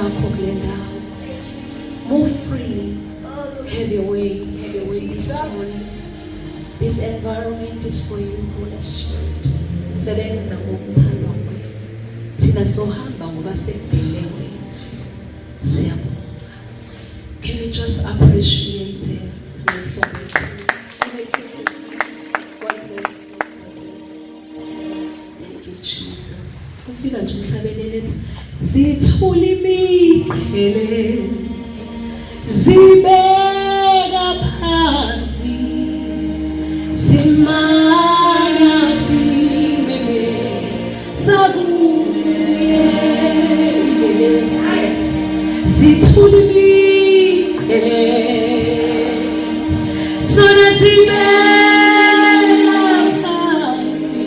bakho kule ndawo. Move freely. Have your way this morning. This environment is for you, Holy Spirit. Sebenza ngokuthanda kwenu. Thina sohamba ngoba sekudele wena. Siyabonga. Can we just appreciate it? Thank you, Jesus. Ufika nje umhlabelele ethi zithula imiqhele zibeka phansi zimana zimeme sakuye zithula imiqhele zona zibeka phansi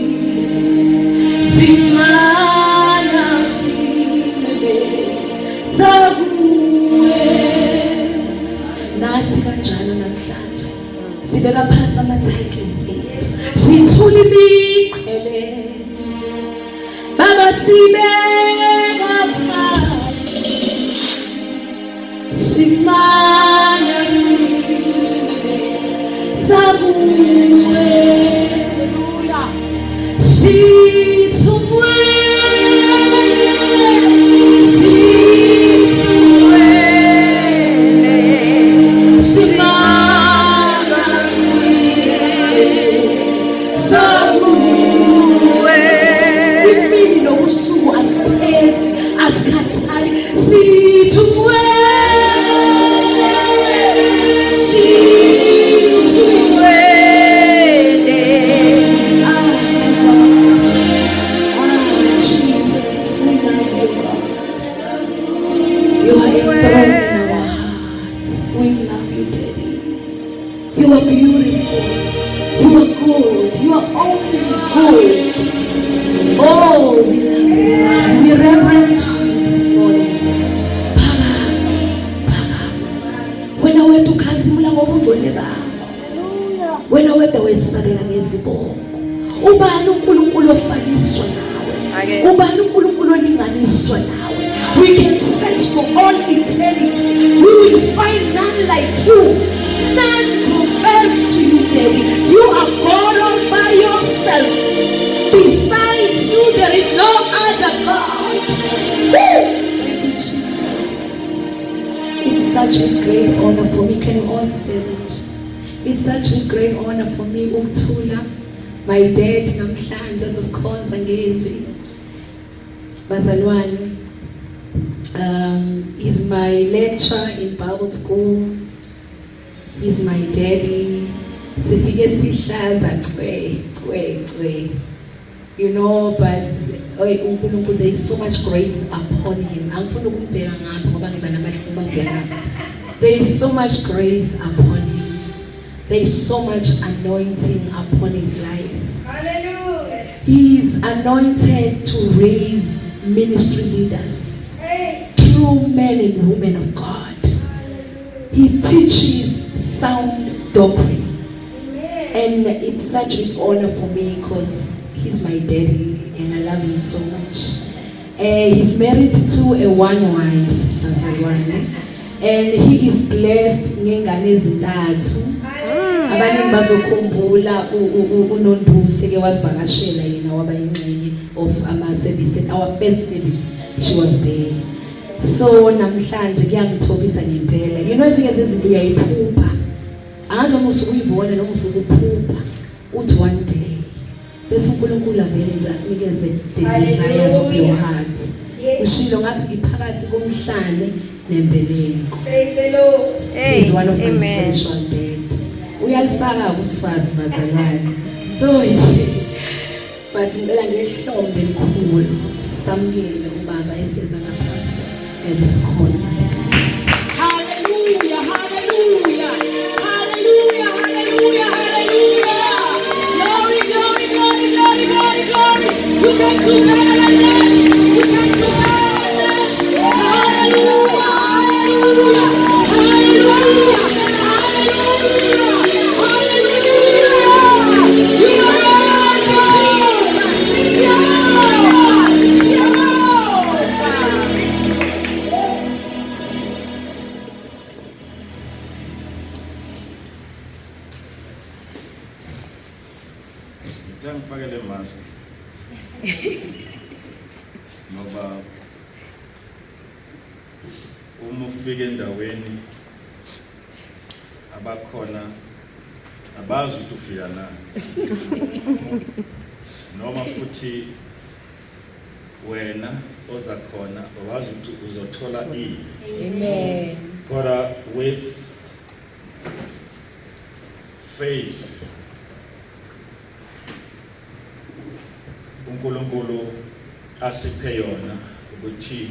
zimana zimeme sakuye. Nathi kanjalo namhlanje sibeka phansi ama-titles ethu, sithula imiqhele Baba, sibeka phansi simana simeme sakuwe sithumwe ubani uNkulunkulu ofaniswa nawe, ubani uNkulunkulu olinganiswa nawe. We can search for all eternity, we will find none like you, none compares to you, Daddy. You are God all by yourself. Besides you there is no other God. Thank you, Jesus. It's such a great honor for me. Can you all stand? It's such a great honor for me ukuthula my dad namhlanje azosikhonza ngezwi bazalwane. He's my lecturer in Bible school. He's my daddy. Sifike sihlaza cwe. You know, but uNkulunkulu, there is so much grace upon him. Angifuna ukumbheka ngapha ngoba ngiba namahluma ngiyana. There is so much grace upon him. There is so much anointing upon his life. Hallelujah. He is anointed to raise ministry leaders, true men and women of God. He teaches sound doctrine. And it's such an honor for me because he's my daddy and I love him so much. He's married to a one wife, and he is blessed ngengane ezintathu. Abaningi bazokhumbula uNonduse ke wazivakashela yena waba ingxenye of ama service, our first service she was there. So namhlanje kuyangithobisa ngempela. You know ezinye zezinto uyayiphupha. Angazi uma usukuyibona noma usukuphupha uthi one day bese uNkulunkulu avele nje akunikeze the desires of your heart. Ushilo ngathi ngiphakathi komhlane nembeleko. Praise the Lord. He's one of my spiritual dad. Uyalifaka kuswazi bazalwane. So nje but ngicela ngehlombe elikhulu samukele ubaba eseza ngapha ezosikhonza. Hallelujah, hallelujah. Hallelujah, hallelujah, hallelujah. Glory, glory, glory, glory, glory, glory. You can do better than that. You can do better than that. Hallelujah, hallelujah, hallelujah. ngifake le mask. Ngoba uma ufika endaweni abakhona abazi ukuthi ufika na. Noma futhi wena oza khona awazi ukuthi uzothola ini. Amen. Kodwa with faith uNkulunkulu asiphe yona ukuthi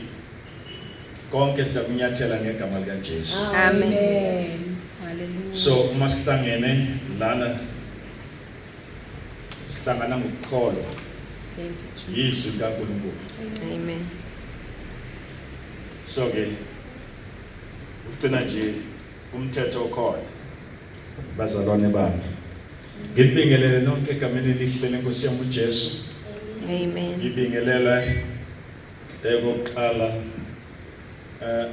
konke siyakunyathela ngegama lika Jesu. Amen. Hallelujah. So uma sihlangene lana sihlangana ngokukholwa. Thank you, Jesus. Yizwi kaNkulunkulu. Amen. So ke ugcina nje umthetho okhona. Bazalwane bami. Ngibingelele nonke egameni elihle leNkosi yami uJesu. Amen. Ngibingelela ekoqala.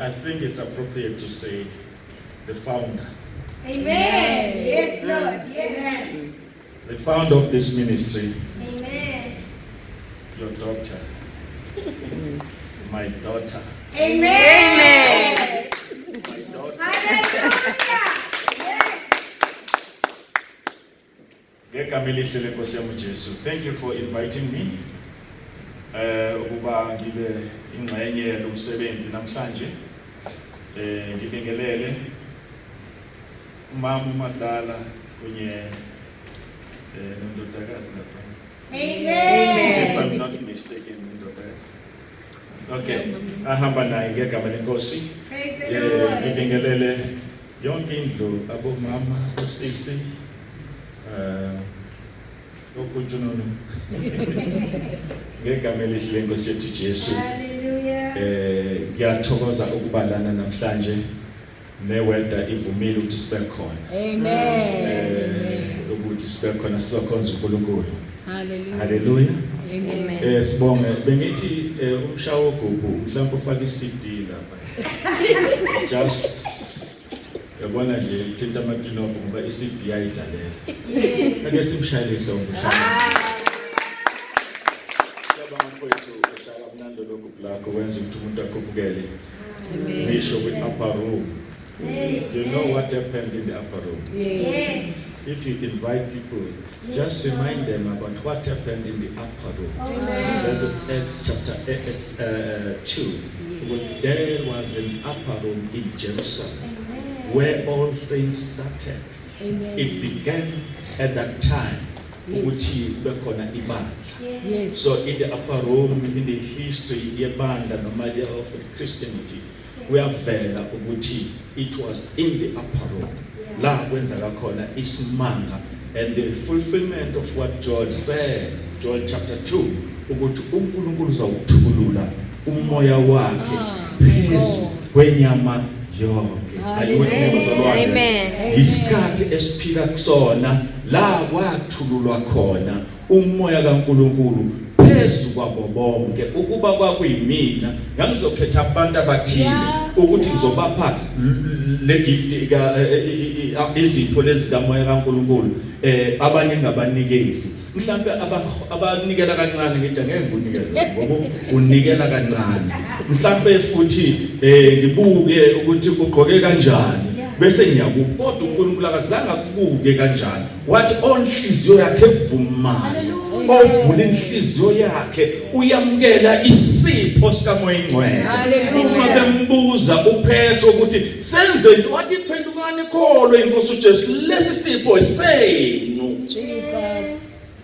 I think it's appropriate to say the founder. Amen. Yes, Lord. Yes. The founder of this ministry, Amen. your daughter, my daughter, Amen. my daughter. Hallelujah. Ngegama elihle leNkosi yami uJesu. Thank you for inviting me. Ukuba ngibe ingxenye yomsebenzi namhlanje. Ngibingelele umama uMadlala kunye nondodakazi lapha. Amen. If I'm not mistaken, ndodakazi. Okay, ahamba naye ngegama leNkosi. Praise the Lord. Ngibingelele yonke indlu abomama osisi okujunono ngegama elihle leNkosi yethu Jesu. Hallelujah. Ngiyathokoza ukubalana namhlanje neweda ivumile ukuthi sibe khona. Amen. Ukuthi sibe khona sibakhonza uNkulunkulu. Hallelujah. Hallelujah. Amen. Sibonge bengithi umshawo gogo mhlawumbe ufaka iCD lapha. Just yabona nje thinta amakinopo ngoba iCD ayidlalela. Ake simshayele ihlombe shaya. Siyabonga mfowethu ushaya umnando lokhu black wenza ukuthi umuntu akhuphukele. Ngisho with upper room. You know what happened in the upper room? Yes. If you invite people, just remind them about what happened in the upper room. That is Acts chapter 2. There was an upper room in Jerusalem where all things started. It began at that time. Yes. So in the upper room, in the history of Christianity, we have vela ukuthi it was in the upper room. La kwenzeka khona isimanga, and the fulfillment of what Joel said, Joel chapter 2, ukuthi uNkulunkulu uzawuthulula umoya wakhe phezu kwenyama yonke. Amen. Isikhathi esiphila kusona la kwathululwa khona umoya kaNkulunkulu phezu kwabo bonke. Ukuba kwakuyimina ngangizokhetha abantu abathile ukuthi ngizobapha le gift izipho lezi kamoya kaNkulunkulu, abanye ngabanikezi. Mhlawumbe abanikela kancane ngithi ngeke ngunikeza ngoba unikela kancane. Mhlawumbe futhi ngibuke ukuthi ugqoke kanjani bese ngiyakubona uNkulunkulu akazange akubuke kanjani. Wathi onhliziyo yakhe evumayo, ovula inhliziyo yakhe uyamukela isipho sikamoya ingcwele. Uma bembuza uPetro ukuthi senze wathi phendukani kholwe inkosi uJesu, lesi sipho esenu. Jesus.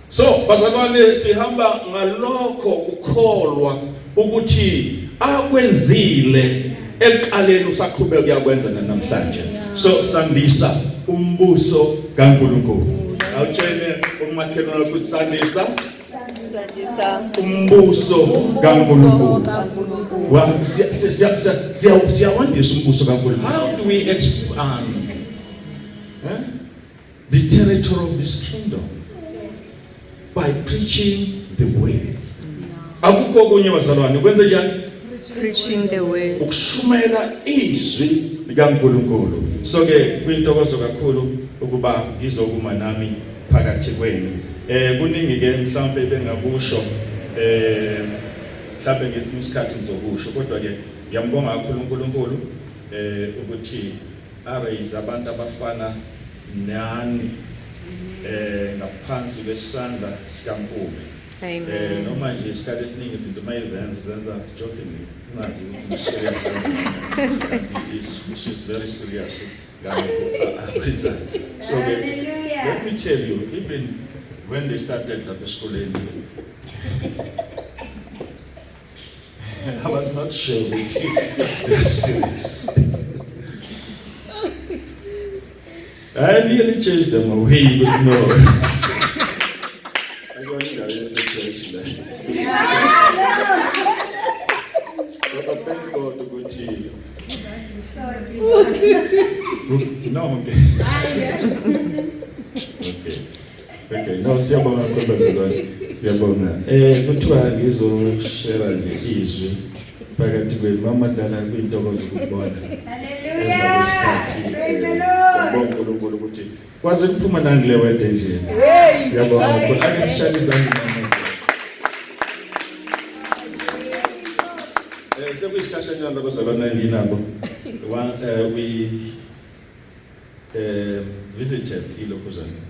So bazalwane sihamba ngalokho ukholwa ukuthi akwenzile eqaleni usaqhubeka kuyakwenza namhlanje. So sandisa umbuso kaNkulunkulu. Awutshene umakhelwane ukuthi sandisa umbuso kaNkulunkulu. Siyawandisa umbuso kaNkulunkulu. How do we expand the territory of this kingdom? By preaching the word. Akukho kunye bazalwane kwenze njani? Preaching the word. Ukushumayela izwi likaNkulunkulu. So ke kuyintokozo kakhulu ukuba ngizokuma nami phakathi kwenu. Kuningi ke mhlawumbe bengakusho mhlawumbe ngesinye isikhathi ngizokusho kodwa ke ngiyambonga kakhulu uNkulunkulu ukuthi araise abantu abafana nani ngaphansi kwesandla sikaNkulunkulu. Amen. Noma nje isikhathi esiningi izinto mayizenza jokingly ungazi ukuthi serious she's very serious. So let me tell you, even when they started the school, I was not sure that they were serious. I nearly chased them away, but no. I got in a situation. But thank God to go to you. No, okay. Okay, no, siyabonga kodwa siyabonga. Kuthiwa ngizoshare nje izwi phakathi kwenu mamadlala kwintokozo ukubona. Hallelujah. Praise the Lord. Siyabonga uNkulunkulu ukuthi kwaze kuphuma nangile wede nje. Siyabonga ukuthi akesishaya izandla mama. Sekuyisikhathi njalo bazalwana nginabo. We visited ilokuzana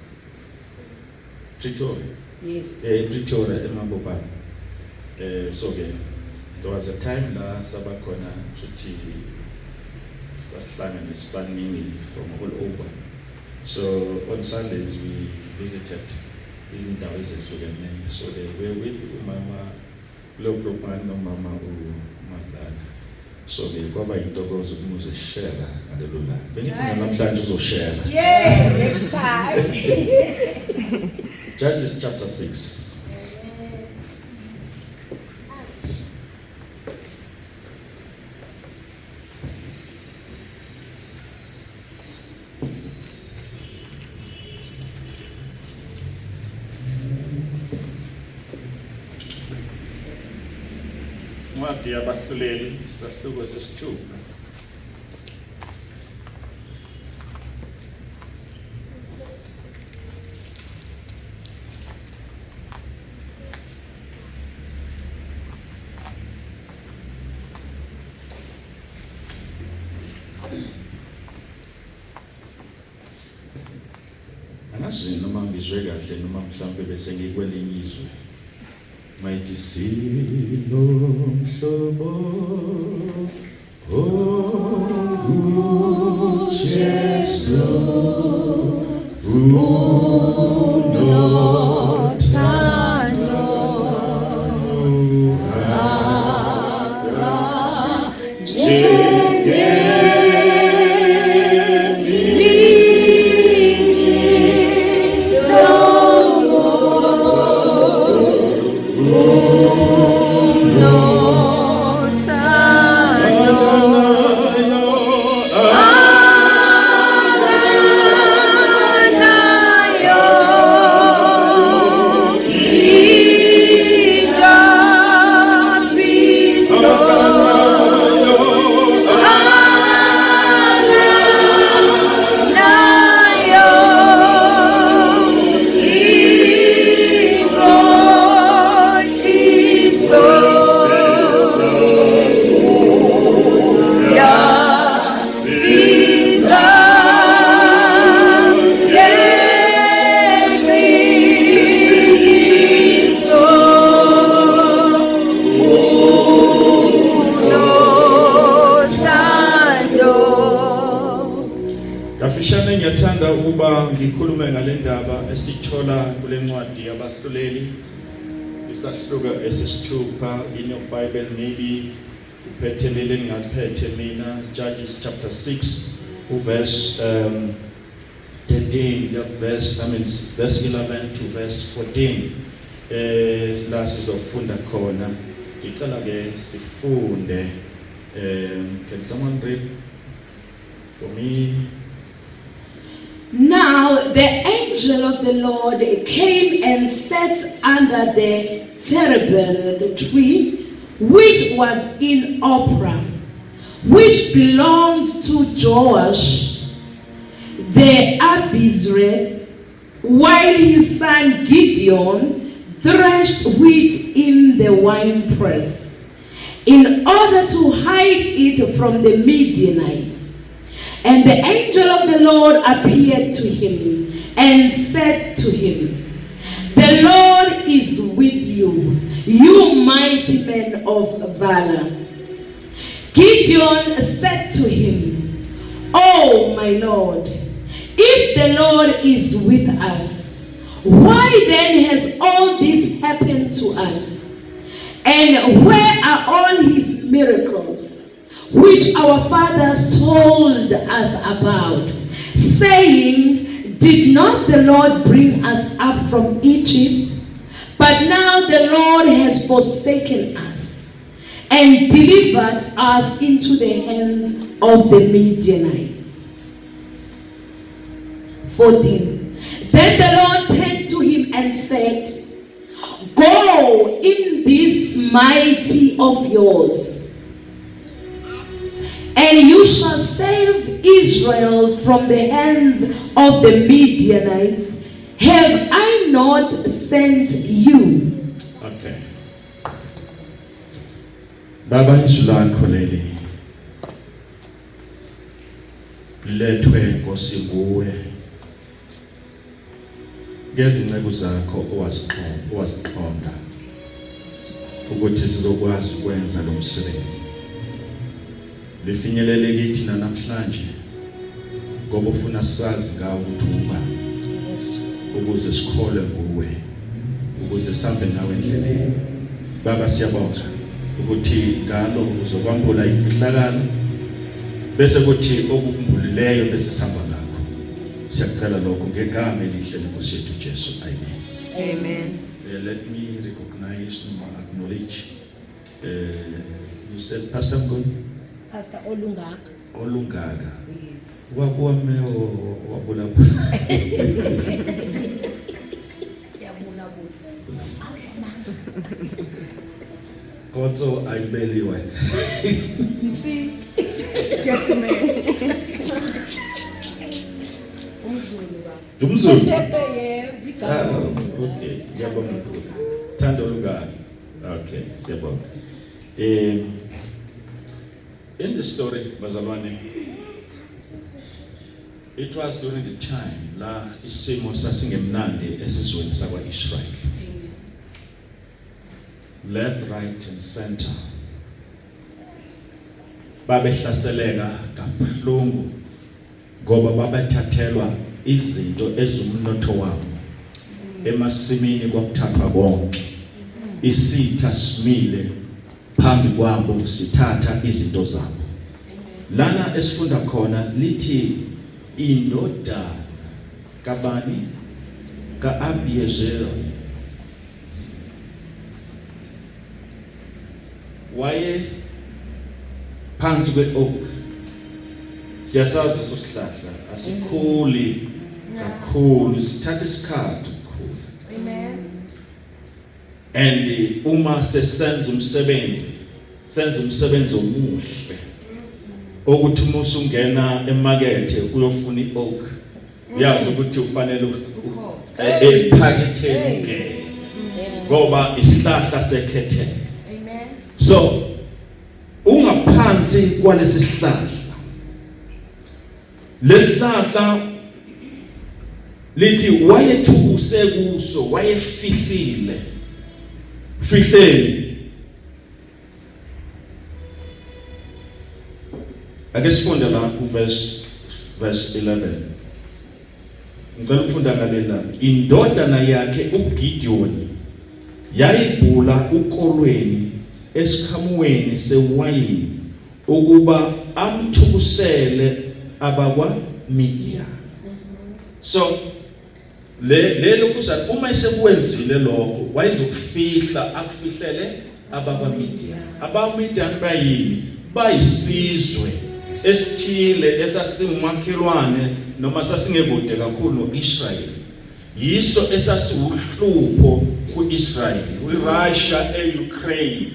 Pretoria. Yes. Pretoria eMabopane. So there was a time la sabakhona futhi sahlangana nespanning from all over. So on Sundays we visited izindawo ezihlukeneyo. So they were with umama Lokopane nomama uMadlala. So kwaba intokozo umuze share ngalelo la. Bengithi namhlanje uzoshare. Yes, next time. Judges chapter 6. Ncwadi yabahluleli sahluko sesithupha. Angazi noma ngizwe kahle noma mhlawumbe bese ngikwelinye izwe. Mighty Sinomhlobo Oh Jesu Kafishane ngiyathanda ukuba ngikhulume ngale ndaba esithola kule ncwadi yabahluleli isahluka esisithupha in your Bible maybe uphethelele ngaphethe mina Judges chapter 6 verse 13 verse 11 to verse 14 la sizofunda khona ngicela ke sifunde can someone read for me? Now the angel of the Lord came and sat under the terebinth tree, which was in Ophrah, which belonged to Joash the Abiezrite, while his son Gideon threshed wheat in the winepress, in order to hide it from the Midianites. And the angel of the Lord appeared to him and said to him, "The Lord is with you, you mighty man of valor." Gideon said to him, "Oh my Lord, if the Lord is with us, why then has all this happened to us? And where are all his miracles, which our fathers told us about, saying, 'Did not the Lord bring us up from Egypt?' But now the Lord has forsaken us and delivered us into the hands of the Midianites." 14. Then the Lord turned to him and said, "Go in this mighty of yours, and you shall save Israel from the hands of the Midianites. Have I not sent you?" Okay. Baba izwi lakho leli lethwe Nkosi kuwe ngezinceku zakho owaziqonda ukuthi sizokwazi ukwenza lo msebenzi. Lifinyelele kithi namhlanje ngoba ufuna sazi ngawo ukuthi ubani, ukuze sikhole kuwe, ukuze sihambe nawe endleleni. Baba siyabonga ukuthi ngalo uzokwambula imfihlakalo bese kuthi okukumbulileyo bese sihamba ngakho. Siyakucela lokho ngegama elihle leNkosi yethu Jesu. Amen. Amen. Let me recognize and acknowledge. You said Pastor Mgon? Pastor Olungaga. Olungaga. Yes. Wakwame wabula. Also I believe why. See? Umzulu. Yeah. Okay. Yabonga. Thando Olungaga. Okay, siyabonga. In the story, bazalwane, it was during the time la isimo sasingemnandi esizweni sakwa-Israel. Left, right and center babehlaseleka kabuhlungu ngoba babethathelwa izinto ezumnotho wabo. Emasimini kwakuthathwa konke. Isitha simile phambi kwabo sithatha izinto zabo. Lana esifunda khona lithi indodana kabani ka-Abiyezeri waye phansi kwe-oak. Siyasazi leso sihlahla asikhuli kakhulu, sithatha isikhathi ukukhula. Amen. And uma sesenza umsebenzi omuhle ukuthi uma usungena emakethe uyofuna i-oak, uyazi ukuthi ufanele ephaketheni ungene ngoba isihlahla sekhethene. Amen. So ungaphansi kwalesi sihlahla, lesihlahla lithi wayethukuse kuso, wayefihlile fihleni. Ake sifunde la ku verse 11. Ngicela ukufunda ngalela. Indodana yakhe uGidiyoni yayibhula ukolweni esikhamuweni sewayini ukuba amthukusele abakwa Midian. So lelo kusasa uma esekuwenzile lokho wayezokufihla akufihlele abakwa Midian. Aba Midian bayini? Bayisizwe esithile esasimakhelwane noma sasingekude kakhulu noIsrael. Yiso esasiwuhlupho kuIsrael, uRussia eUkraine.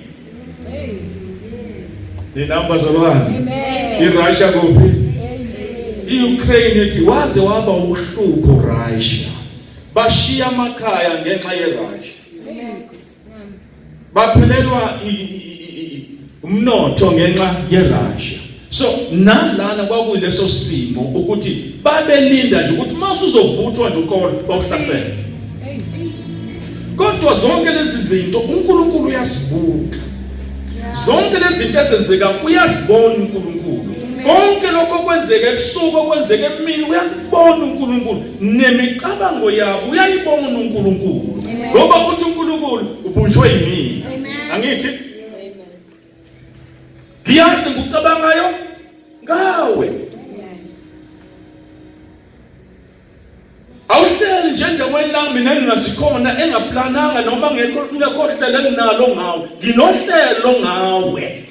Ni namba zalwane. Amen. iRussia kuphi? iUkraine ithi waze waba uhlupho Russia. bashiya amakhaya ngenxa yerussia. Baphelelwa umnotho ngenxa yerussia. So nalana kwakuyileso simo ukuthi babelinda nje ukuthi masuzovuthwa nje ukuhlasela. Kodwa zonke lezi zinto uNkulunkulu uyasibuka. Zonke lezi zinto ezenzeka uyazibona uNkulunkulu. Konke lokho kwenzeka ebusuku kwenzeka emini uyakubona uNkulunkulu. Nemicabango yabo uyayibona uNkulunkulu. Ngoba kuthi uNkulunkulu ubunjwe yini? Angithi? Ngiyazi ngokucabangayo ngawe. Awuhleli njengaweni lami mina ngingasikhona engaplananga noma ngekho hlelo enginalo ngawe. Nginohlelo ngawe.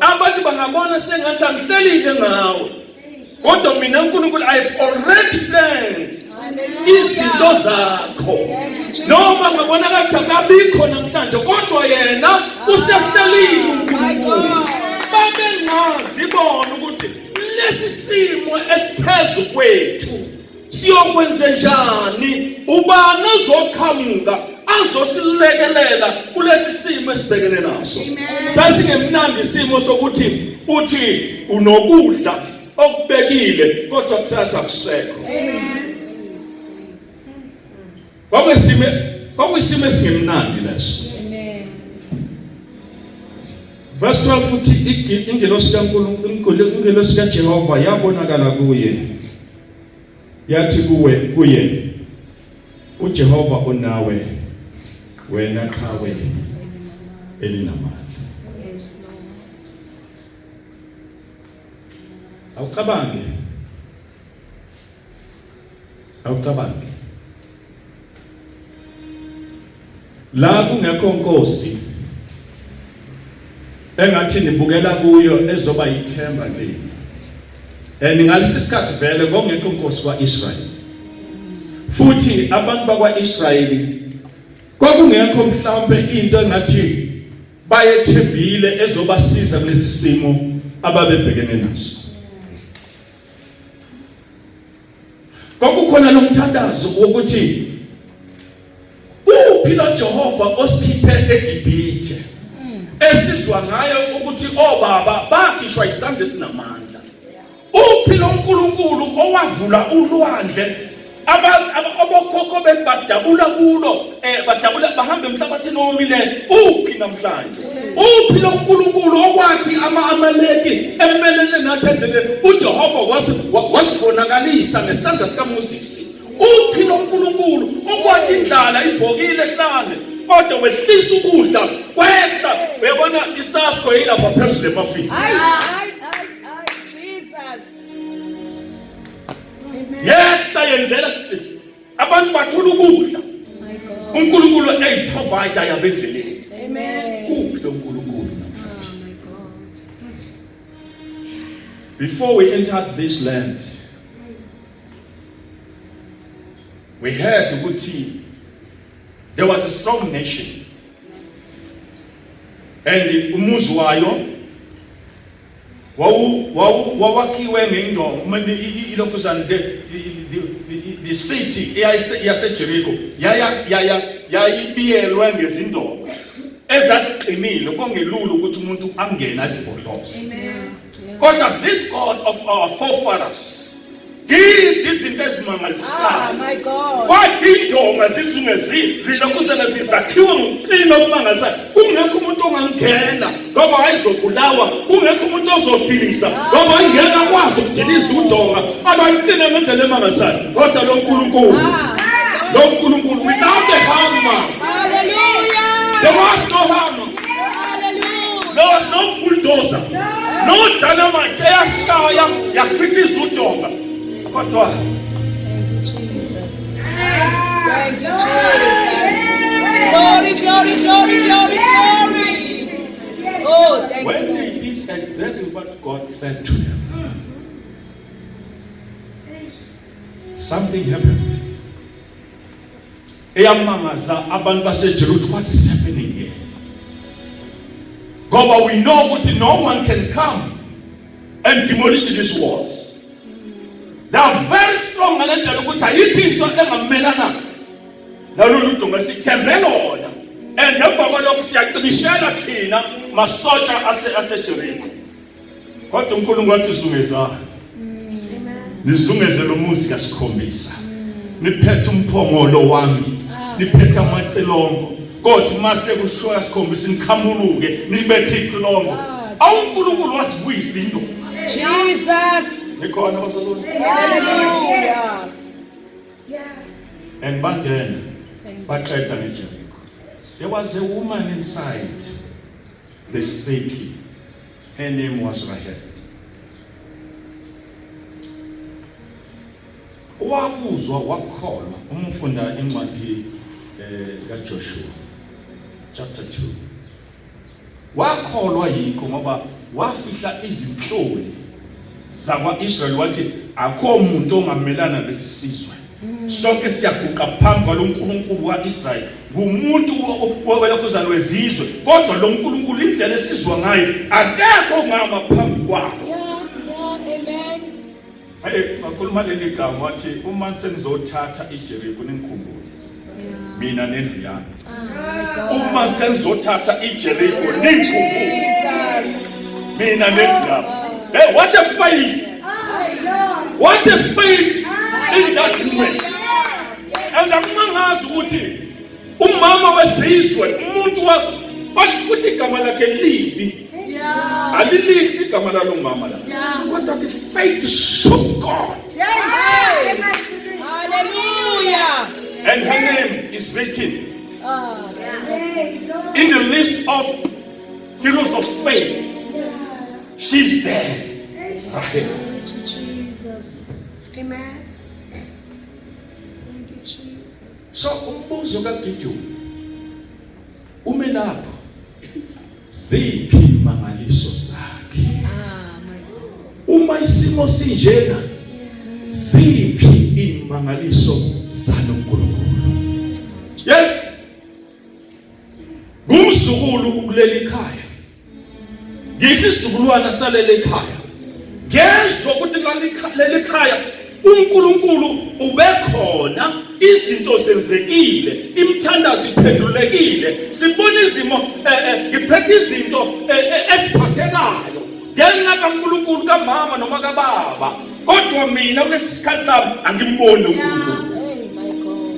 Abantu bangabona sengathi angihlelile ngawe. Kodwa mina uNkulunkulu I've already planned izinto zakho. Noma ngabona ngathi akabikho namhlanje kodwa yena usehlelile uNkulunkulu. Babengazi bona ukuthi lesi simo esiphezu kwethu siyokwenza njani, ubani ozokhamuka azosilekelela kulesi simo esibhekene naso. Sasingemnandi isimo sokuthi uthi unokudla okubekile kodwa kusasa kusekho. Kwakuyisimo esingemnandi leso. Verse 12 futhi ingelosi kaNkulunkulu ingelosi kaJehova yabonakala kuye. Yathi kuye uJehova unawe wena qhawe elinamandla. Awucabange la kungekho nkosi engathi nibukela kuyo ezoba yithemba leni. Ngalesi sikhathi vele kwakungekho nkosi kwaIsrael. Futhi abantu bakwaIsrayeli kwakungekho mhlawumbe into engathi bayethembile ezobasiza kulesi simo ababebhekene naso. Kwakukhona lo mthandazo wokuthi uphi lo Jehova osikhiphe eGibhithe esizwa ngayo ukuthi obaba bakhishwa isandla esinamandla. Uphi lo uNkulunkulu owavula ulwandle abokhokho bebadabula kulo badabula bahambe emhlabathini omileyo. Uphi namhlanje? Uphi lo uNkulunkulu okwathi ama-Amaleki emelele nathi endleleni uJehova wasibonakalisa ngesandla sikaMoses? Uphi lo uNkulunkulu okwathi indlala ibhokile ehlane kodwa wehlisa ukudla kwehla uyabona isasko yilapha phezulu emafini? Yehla yendlela abantu bathola ukudla. uNkulunkulu eyiprovider yabendleleni. Uphi lo uNkulunkulu namhlanje? Before we entered this land, we heard ukuthi there was a strong nation, and umuzi wayo wawakhiwe ngendonga. The city yaseJericho yayibiyelwe ngezindonga ezaziqinile kongelula ukuthi umuntu angene azibhodloze. Kodwa this God of our forefathers did this in this my God. Kwathi indonga zizungezizilokuzela zizakhiwe ngokuqina okumangalisayo. Kungekho umuntu ongangena ngoba ayizobulawa. Kungekho umuntu ozodiliza ngoba ingeke akwazi ukudiliza udonga abayiqina ngendlela emangalisayo. Kodwa lo uNkulunkulu without the hammer. Hallelujah. There was no hammer. Hallelujah. There was no bulldozer. No dynamite eyashaya yakhwitisa udonga. Kodwa Thank you, Jesus. Thank you, Jesus. Glory, glory, glory, glory, glory. Oh, thank you. when they did exactly what God said to them, something happened. Eyamangaza abantu baseJerusalem, what is happening here? But we know that no one can come and demolish this wall. They are very strong ngale ndlela ukuthi ayikho into engamelana nalolu dunga sithembe lona. And emva kwalokho siyaqinishela thina masotsha aseJeriko. Kodwa uNkulunkulu wathi zungezana. Nizungeze lo muzi kasikhombisa. Niphethe umphongolo wami. Niphethe amacilongo. Kodwa mase kushoya sikhombisa nikhamuluke nibethe ixilongo. awuNkulunkulu wasivuyisa into. Jesus. Nikhona bazalwane. Hallelujah. And bangena baqeda ngeJeriko. There was a woman inside the city. Her name was Rahel. Wakuzwa wakholwa umfunda incwadi kaJoshua chapter 2. Wakholwa yikho ngoba wafihla izinhloli zakwaIsrael wathi akho umuntu ongamelana lesisizwe. Sonke siyaguqa phambi kwaloNkulunkulu waIsrael. Ngumuntu owela kuzalo wezizwe kodwa lo nkulunkulu indlela esizwa ngayo akekho ngama phambi kwakhe. Amen. Hey, bakhuluma leli gama wathi uma senizothatha iJeriko ninkhumbule. Mina nendlu yami. Uma senizothatha iJeriko ninkhumbule. Mina nendlu yami. Hey, what a faith! What a faith in that moment. And amangazi ukuthi umama wesizwe umuntu wafuthi igama lakhe libi. Alilihle igama lalo mama la. Kodwa the faith shook God. Hallelujah. And her name is written in the list of heroes of faith. She's there. Rahel. Jesus. Amen. Thank you, Jesus. So umbuzo kaGideon ume lapho ziphi imangaliso zakhe My God. uma isimo sinjena ziphi imangaliso zaloNkulunkulu. Yes, ngumzukulu kuleli khaya ngisisizukulwana saleli khaya ngezwe ukuthi leli khaya uNkulunkulu ubekhona, izinto senzekile, imthandazo iphendulekile, sibona izimo ngiphethe izinto esiphathekayo ngenxa kaNkulunkulu kamama noma kababa, kodwa mina kulesikhathi sami angimboni uNkulunkulu. Hey, my God.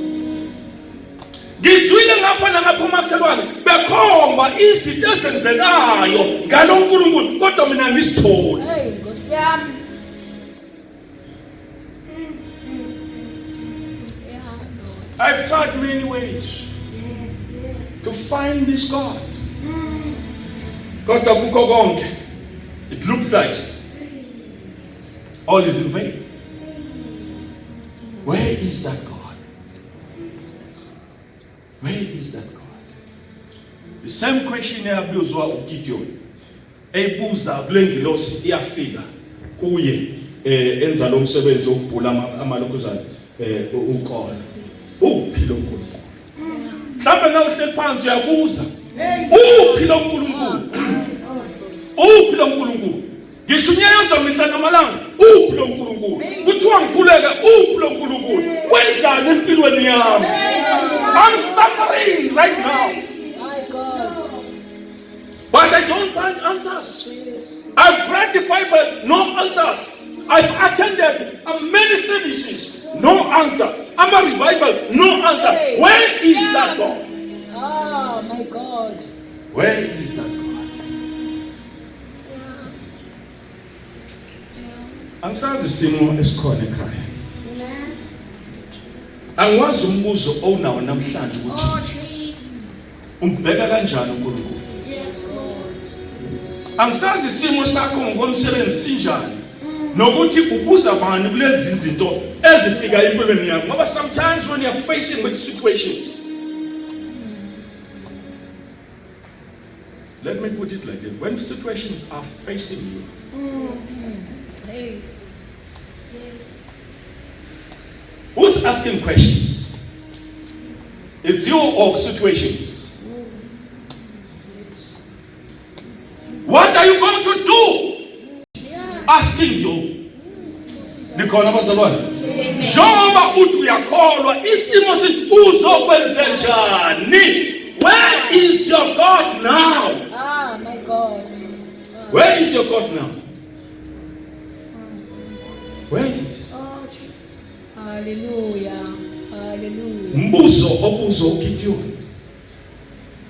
Ngizwile ngapha nangapha umakhelwane bekhomba izinto esenzekayo ngaloNkulunkulu kodwa mina ngisitholi. Hey, Nkosi yami. I've tried many ways to find this God. Kodwa kukho konke it looks like all is in vain. Where is that God? Where is that God? The same question eyabuzwa uGideon. Eyibuza kule ngilosi iyafika kuye enza lo msebenzi wokubhula amalokuzana uqolo. Uphi lo Nkulunkulu? Mhlawumbe na uhleli phansi uyabuza. Uphi lo Nkulunkulu? Uphi lo Nkulunkulu? Ngishunyezwa mihla namalanga. Uphi lo Nkulunkulu? Kuthiwa ngikhuleka uphi lo Nkulunkulu? Wenzani empilweni yami? I'm suffering right now. My God. But I don't find answers. I've read the Bible, no answers. I've attended many services, no answer. I'm a revival, no answer. Where is that God? Oh, my God. Where is that God? Angisazi isimo esikhona ekhaya. Angikwazi umbuzo onawo namhlanje ukuthi umbheka kanjani uNkulunkulu. Angisazi isimo sakho ngokomsebenzi sinjani. Nokuthi ubuza bani kulezi zinto ezifika empilweni yakho ngoba sometimes when you are facing with situations, let me put it like this, when situations are facing you, Hey. who's asking questions? It's you or situations? What are you going to do? Asking you. Nikhona bazalwane. Njengoba uthi uyakholwa isimo uzokwenze njani? Where is your God now? Ah, my God. Where is your God now? Where is? Oh, Jesus. Hallelujah. Hallelujah. Mbuzo obuzo uGideon.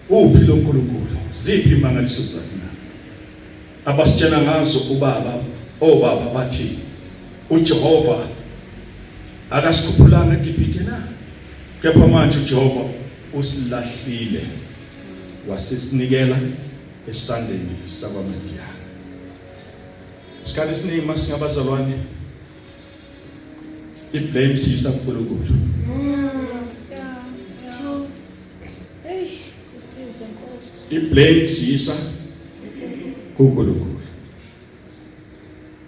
Uphi lo nkulunkulu? Ziphi imangaliso zakhe na? Abasitshela ngazo obaba bathi uJehova akasikhuphulanga eGibhithe na? Kepha manje uJehova usilahlile wasisinikela esandleni sakwaMidiyani. Isikhathi esiningi masingabazalwane iblame siyisa kuNkulunkulu. True. Hey, sisize Nkosi. Iblame siyisa kuNkulunkulu.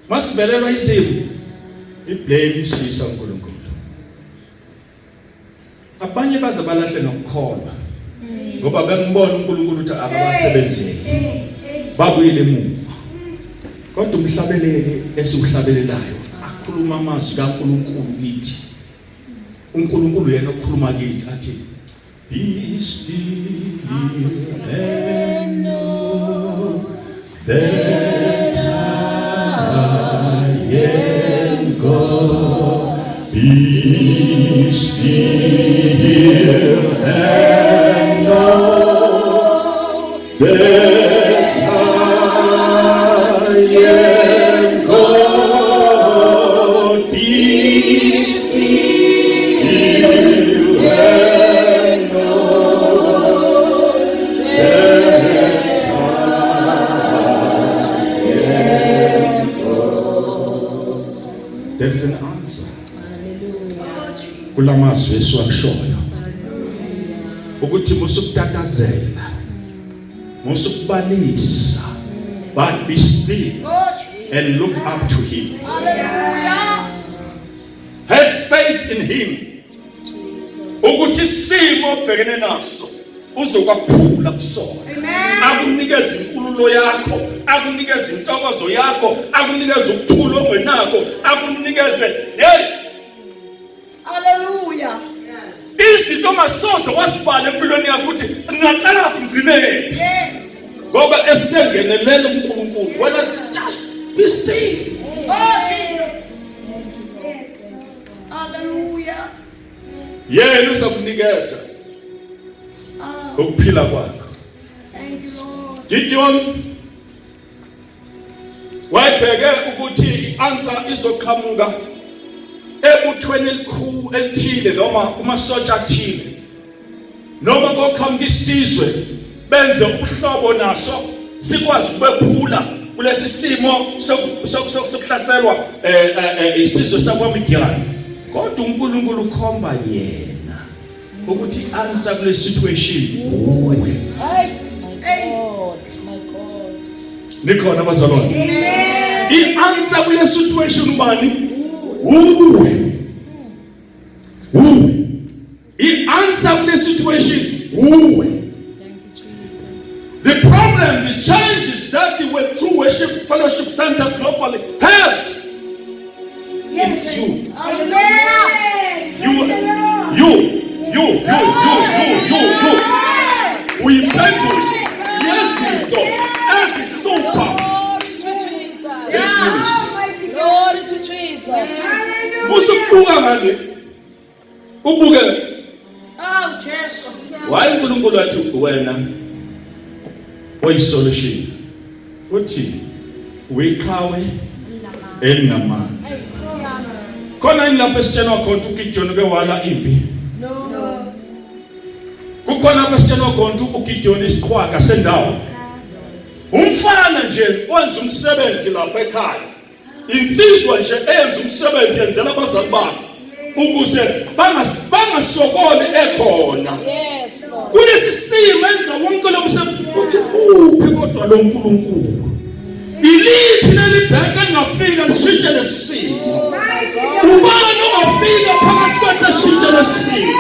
Masivelelwa izimo iblame siyisa kuNkulunkulu. Abanye baze balahle nokukholwa ngoba bengibona uNkulunkulu ukuthi akabasebenzeli. Babuyile emuva. Kodwa umhlabeleli esiuhlabelelayo akhuluma amazwi kaNkulunkulu kithi. uNkulunkulu yena okhuluma kithi athi be still and know that I am God. Be still and know that I am God. Be still and know that I am God. There is an answer. Kula mazwi esiwakushoyo ukuthi musukutatazela musukubalisa but be still and look up to him. Have faith in him ukuthi simo obhekene naso uzokwaphula kusona. Akunikeza inkululo yakho, akunikeza intokozo yakho, akunikeza ukuthula ongenakho, akunikeze Hallelujah. izinto ongasoze wasibhala empilweni yakho ukuthi ngaqala ngcinele. Ngoba esengenelela uNkulunkulu wena just be still. Oh, Jesus. Hallelujah. Yena uzakunikeza ukuphila kwakho. Thank you, Lord. Gideon wayebheke ukuthi i-answer izoqhamuka ebuthweni elikhulu elithile noma kumasotsha athile noma koqhamuka isizwe benze ubuhlobo naso sikwazi ukubephula kulesi simo sokuhlaselwa isizwe sakwaMidiyani. Kodwa uNkulunkulu ukhomba yena ukuthi answer kule situation uwe. Hey, my God, my God. Nikhona abazalwane? Amen. I-answer kule situation ubani? Uwe. I-answer kule situation uwe. Thank you, Jesus. The problem, the challenges that the Way True Worship Fellowship Center globally has, it's you. Hallelujah. You. We pray to yes, Lord. Glory to Jesus. This ministry. Glory to Jesus. Musubuka ngale. Ubuke. Oh, Jesus. Why uNkulunkulu athi wena oyisolution? Uthi weqhawe elinamandla. Khona inilapho esitshena khona uGideon ke wala impi. No. Kukhona abasitshena khona uGideon isiqhwaga sendawo. Umfana nje wenza umsebenzi lapha ekhaya. Insizwa nje eyenza umsebenzi yenzela abazali bakhe ukuze bangasokoli ekhona. Yes, Lord. Kulesi simo enza wonke lo msebenzi uthi uphi kodwa lo uNkulunkulu. Iliphi lelibheke engafika lishintshe lesi simo. Ubani ongafika phakathi kwethu ashintshe lesi simo.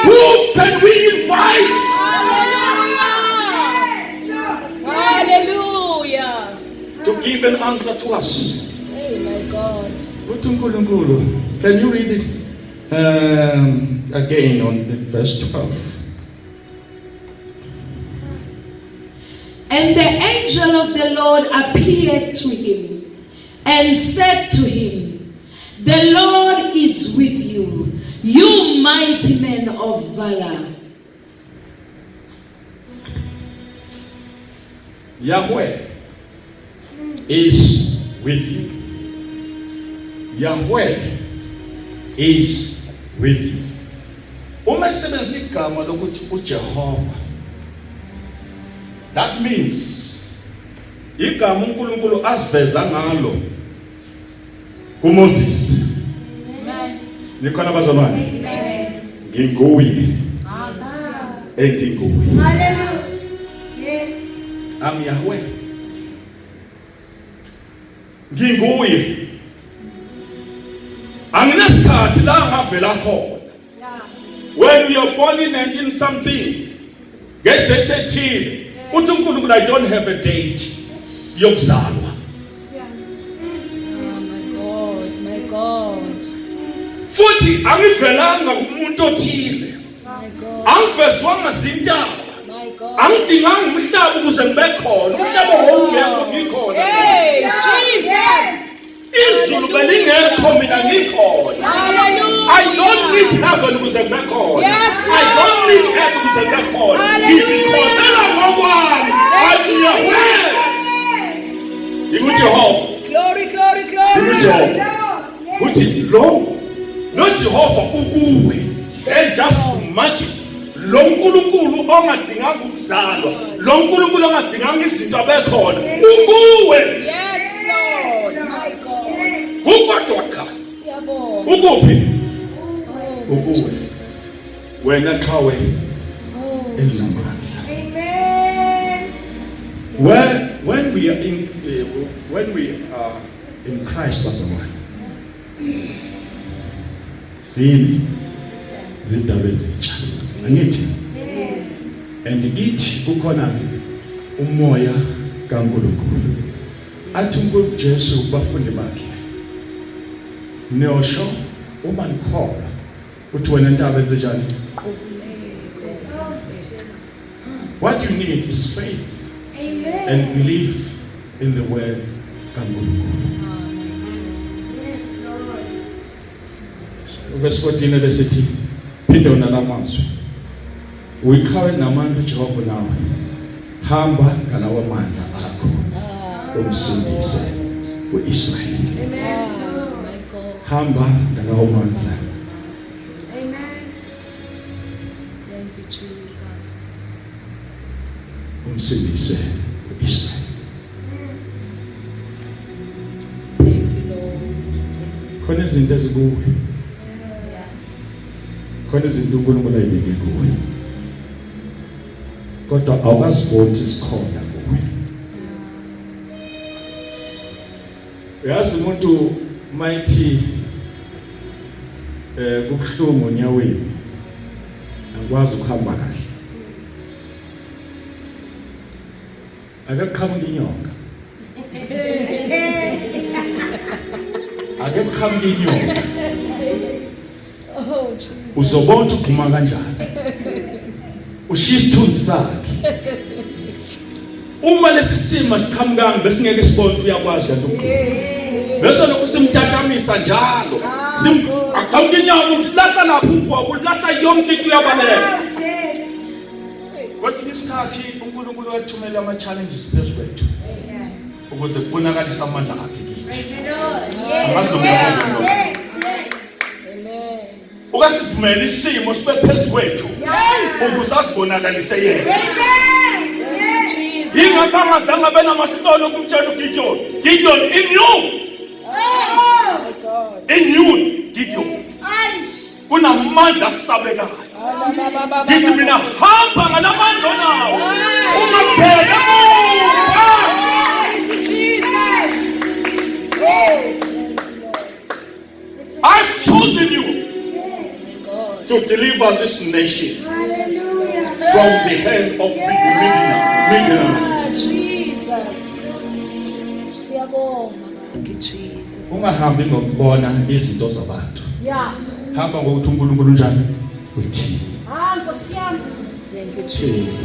Who can we invite? Hallelujah. To give an answer to us. Hey, my God. Uthi uNkulunkulu, can you read it again on verse 12? And the angel of the Lord appeared to him and said to him, the Lord is with you, you mighty man of valor. Yahweh is with you. Yahweh is with you. Uma sebenzisa igama lokuthi uJehova, that means igama uNkulunkulu asiveza ngalo kuMoses. Amen. Nikhona bazalwane? Amen. Nginguye. Enginguye. Hallelujah. Yes. I'm Yahweh. Nginguye. Anginasikhathi la ngavela khona. When we are born in 19 something, get date till. Uthi uNkulunkulu, I don't have a date yokuzalwa. My God. Futhi angivelanga kumuntu othile. My God. Angivezwanga zintaba. My God. Angidinganga umhlaba ukuze ngibe khona. Umhlaba wongekho ngikhona. Hey, Jesus. Izulu belingekho mina ngikhona. Hallelujah. I don't need heaven ukuze ngibe khona. Yes, I don't need earth ukuze ngibe khona. Ngizikhonela ngokwami. I'm Yahweh. InguJehova. Glory, glory, glory. InguJehova. Uthi lo noJehova ukuwe. And just imagine. Lo nkulunkulu ongadinganga ukuzalwa, lo nkulunkulu ongadinganga izinto abekhona, ukuwe. Yes, Lord. My God. Ukodwa kha. Siyabonga. Ukuphi? Oh, Ukuwe. Jesus. Wena qawe Oh, elinamandla. Amen. When we are in Christ bazalwane. Sini zindaba ezintsha. Angithi? Yes. And ithi kukhona umoya kaNkulunkulu. Athi uJesu kubafundi bakhe. Niyosho uma nikholwa uthi wena intaba ezinjani? What you need is faith. Amen. And believe in the word kaNkulunkulu. Yes, Lord. Verse 14 lesithi phinde unalamazwi. Uyiqhawe namandla uJehova nawe. Hamba ngalamandla akho. Umsindise uIsrael. Amen. My God. Hamba ngalamandla. Amen. Thank you, Jesus. Umsindise uIsrael. Thank you, Lord. Khona izinto ezikuwe. Khona izinto uNkulunkulu ayibeke kuwe. Kodwa awukaziboni isikhona kuwe. Yazi umuntu mighty kubuhlungu onyaweni. Angikwazi ukuhamba kahle. Akaqhamuka inyoka. Akaqhamuka inyoka. Oh, Jesus. Uzobona ukuguma kanjani. Ushiya isithunzi sakhe. Uma lesi simo siqhamukanga besingeke sibone uyakwazi kanti ukuguma. Bese lokhu simtatamisa njalo. Aqhamuka inyoka ulahla lapho ubhoko ulahla yonke into yabaleka. Kwesinye isikhathi uNkulunkulu wathumela ama challenges phezu kwethu. Ukuze kubonakalise amandla akhe kithi. Angazi noma uyakwazi. Ukasivumela isimo sibe phezu kwethu ukuze asibonakalise yena. Ingakangazange abe namahlolo kumtshela uGideon. Gideon in you. In you Gideon. Kunamandla asabekayo. Ngithi mina hamba ngalamandla onawo. Ungabheka I've chosen you to deliver this nation from the hand of Midian. Jesus. Siyabonga. Jesus. Ungahambi ngokubona izinto zabantu. Yeah. Hamba ngokuthi uNkulunkulu njani uthini. Nkosi yami. Thank you, Jesus.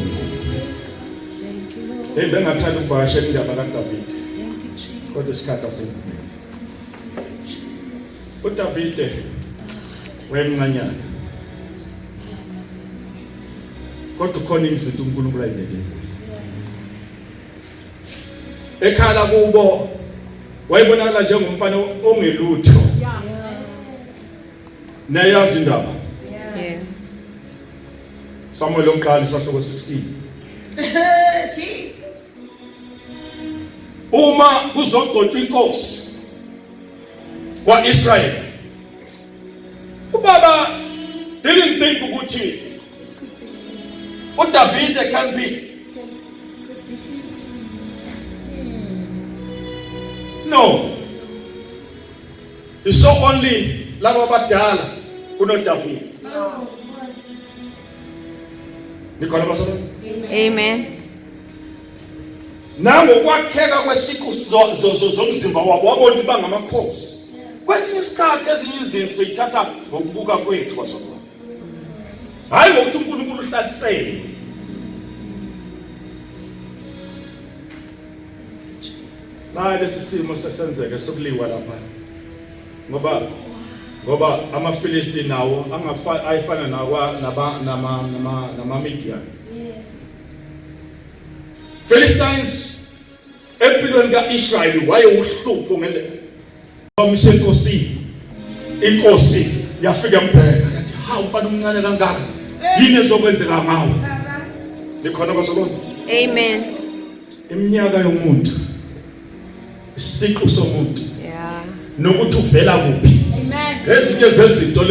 Hey, bengathanda ukuvakashela indaba kaDavid. Thank you, Jesus. Kodwa isikhathi asivumile. uDavid wayemncanyana. Kodwa khona izinto uNkulunkulu ayibekile. Ekhala kubo wayibonakala njengomfana ongelutho. Nayazi indaba. Yeah. Samuel oqala isahloko 16. Jesus. Uma kuzogcotshwa inkosi kwaIsrael, ubaba didn't think ukuthi uDavid can be. No. You saw only laba badala kunoDavid. Nikhona basona? Amen. Nangokwakheka kwesiqu zomzimba wabo wabona ukuthi bangamakhosi. Kwesinye isikhathi ezinye izinto uyithatha ngokubuka kwethu basona. Hayi ngokuthi uNkulunkulu uhlalisele. Naye lesi simo sesenzeke sokuliwa lapha. Ngoba amaFilisti nawo ayifana nama Midian. Philistines empilweni kaIsrael wayeuhlupho ngale omsenkosini. Inkosi yafika mbheka yathi ha umfana omncane kangaka yini ezokwenzeka ngawe. Nikhona bazalwane? Amen. Iminyaka yomuntu isiqu somuntu Yeah. nokuthi uvela kuphi. Amen. Ezinye zezinto